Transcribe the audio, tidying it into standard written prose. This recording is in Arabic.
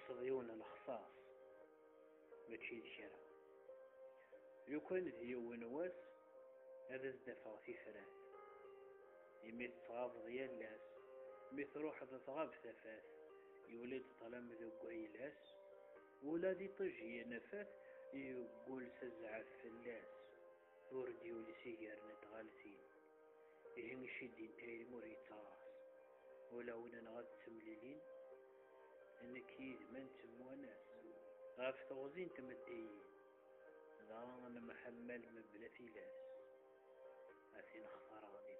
الصهيون الخصاص ماشي دشرا. لو كان ديون واس هذا زدفع في فرات يمي تغاب ديال لاس مي تروح تغاب ثفات يولد طلام ذو قيلاس ولا دي طجي نفات يقول سزع في اللاس وردي ولسيجر نتغالثين يهم شدين تاير موريتاس ولا وين نغاد تمليلين انك من تموناس غاف توزين تمديين ضان محمل مبلا فيلاس أثين خطر غادي